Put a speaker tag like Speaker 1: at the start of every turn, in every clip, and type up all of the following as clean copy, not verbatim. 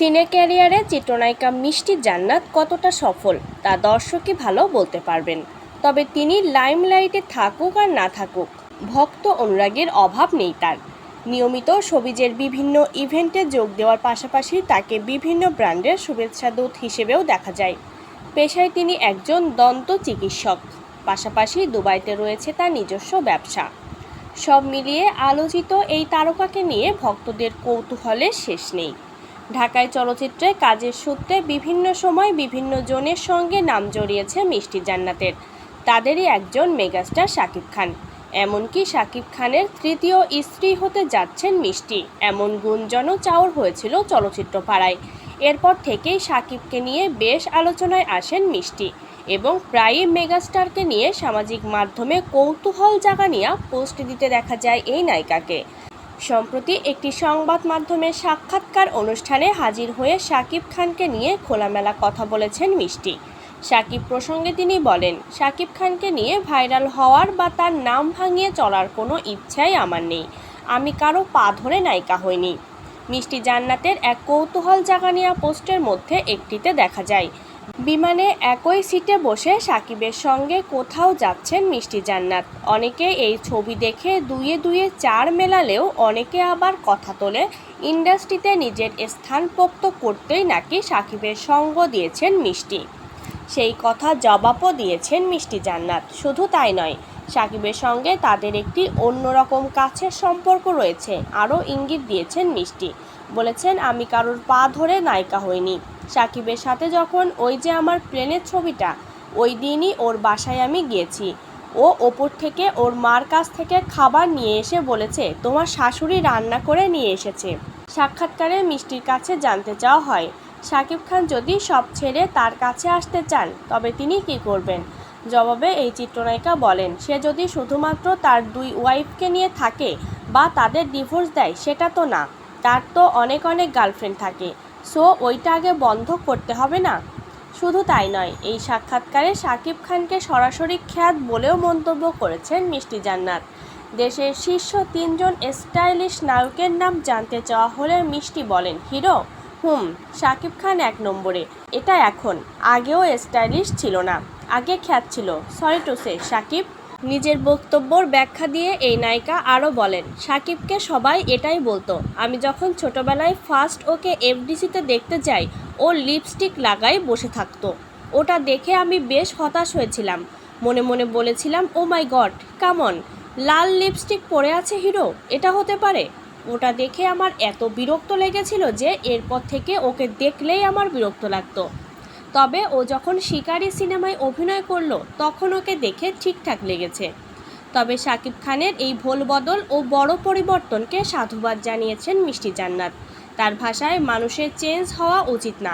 Speaker 1: সিনে ক্যারিয়ারে চিত্রনায়িকা মিষ্টি জান্নাত কতটা সফল তা দর্শকই ভালো বলতে পারবেন। তবে তিনি লাইমলাইটে থাকুক আর না থাকুক, ভক্ত অনুরাগীর অভাব নেই তার। নিয়মিত শোবিজের বিভিন্ন ইভেন্টে যোগ দেওয়ার পাশাপাশি তাকে বিভিন্ন ব্র্যান্ডের শুভেচ্ছা দূত হিসেবেও দেখা যায়। পেশায় তিনি একজন দন্ত চিকিৎসক, পাশাপাশি দুবাইতে রয়েছে তার নিজস্ব ব্যবসা। সব মিলিয়ে আলোচিত এই তারকাকে নিয়ে ভক্তদের কৌতূহলের শেষ নেই। ঢাকায় চলচ্চিত্রে কাজের সূত্রে বিভিন্ন সময় বিভিন্ন জনের সঙ্গে নাম জড়িয়েছে মিষ্টি জান্নাতের। তাদেরই একজন মেগাস্টার শাকিব খান। এমনকি শাকিব খানের তৃতীয় স্ত্রী হতে যাচ্ছেন মিষ্টি, এমন গুঞ্জনও চাউর হয়েছিল চলচ্চিত্র পাড়ায়। এরপর থেকেই শাকিবকে নিয়ে বেশ আলোচনায় আসেন মিষ্টি এবং প্রায়ই মেগাস্টারকে নিয়ে সামাজিক মাধ্যমে কৌতূহল জাগানিয়া পোস্ট দিতে দেখা যায় এই নায়িকাকে। সম্প্রতি একটি সংবাদ মাধ্যমের সাক্ষাৎকার অনুষ্ঠানে হাজির হয়ে শাকিব খানকে নিয়ে খোলামেলা কথা বলেছেন মিষ্টি। শাকিব প্রসঙ্গে তিনি বলেন, শাকিব খানকে নিয়ে ভাইরাল হওয়ার বা তার নাম ভাঙিয়ে চলার কোনো ইচ্ছাই আমার নেই। আমি কারো পা ধরে নায়িকা হইনি। মিষ্টি জান্নাতের এক কৌতূহল জাগানিয়া পোস্টের মধ্যে একটিতে দেখা যায় বিমানে একই সিটে বসে শাকিবের সঙ্গে কোথাও যাচ্ছেন মিষ্টি জান্নাত। অনেকে এই ছবি দেখে দুইয়ে দুইয়ে চার মেলালেও অনেকে আবার কথা তোলে ইন্ডাস্ট্রিতে নিজের স্থান পোক্ত করতেই নাকি শাকিবের সঙ্গ দিয়েছেন মিষ্টি। সেই কথা জবাবও দিয়েছেন মিষ্টি জান্নাত। শুধু তাই নয়, শাকিবের সঙ্গে তাদের একটি অন্যরকম কাছের সম্পর্ক রয়েছে আরও ইঙ্গিত দিয়েছেন মিষ্টি। বলেছেন, আমি কারোর পা ধরে নায়িকা হইনি। শাকিবের সাথে যখন ওই যে আমার প্লেনের ছবিটা, ওই দিনই ওর বাসায় আমি গিয়েছি। ও ওপর থেকে ওর মার কাছ থেকে খাবার নিয়ে এসে বলেছে তোমার শাশুড়ি রান্না করে নিয়ে এসেছে। সাক্ষাৎকারে মিষ্টির কাছে জানতে চাওয়া হয়, শাকিব খান যদি সব ছেড়ে তার কাছে আসতে চান তবে তিনি কী করবেন। জবাবে এই চিত্রনায়িকা বলেন, সে যদি শুধুমাত্র তার দুই ওয়াইফকে নিয়ে থাকে বা তাদের ডিভোর্স দেয় সেটা তো না, তার তো অনেক অনেক গার্লফ্রেন্ড থাকে, সো ওইটা আগে বন্ধ করতে হবে না। শুধু তাই নয়, এই সাক্ষাৎকারে শাকিব খানকে সরাসরি খ্যাত বলেও মন্তব্য করেছেন মিষ্টি জান্নাত। দেশের শীর্ষ 3 জন স্টাইলিশ নায়কের নাম জানতে চাওয়া হলে মিষ্টি বলেন, হিরো শাকিব খান 1 নম্বরে। এটা এখন, আগেও স্টাইলিশ ছিল না, আগে খ্যাত ছিল, সরি টু সে শাকিব। নিজের বক্তব্যর ব্যাখ্যা দিয়ে এই নায়িকা আরও বলেন, শাকিবকে সবাই এটাই বলতো, আমি যখন ছোটবেলায় ফার্স্ট ওকে এফডিসিতে দেখতে যাই ও লিপস্টিক লাগাই বসে থাকতো। ওটা দেখে আমি বেশ হতাশ হয়েছিলাম। মনে মনে বলেছিলাম, ও মাই গড, কামন, লাল লিপস্টিক পরে আছে হিরো, এটা হতে পারে? ওটা দেখে আমার এত বিরক্ত লেগেছিল যে এরপর থেকে ওকে দেখলেই আমার বিরক্ত লাগতো। তবে ও যখন শিকারি সিনেমায় অভিনয় করলো তখন ওকে দেখে ঠিকঠাক লেগেছে। তবে শাকিব খানের এই ভোলবদল ও বড় পরিবর্তনকে সাধুবাদ জানিয়েছেন মিষ্টি জান্নাত। তার ভাষায়, মানুষের চেঞ্জ হওয়া উচিত না।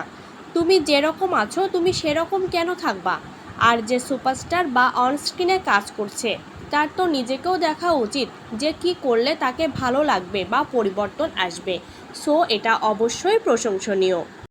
Speaker 1: তুমি যেরকম আছো তুমি সেরকম কেন থাকবা? আর যে সুপারস্টার বা অনস্ক্রিনে কাজ করছে তার তো নিজেকেও দেখা উচিত যে কি করলে তাকে ভালো লাগবে বা পরিবর্তন আসবে। সো এটা অবশ্যই প্রশংসনীয়।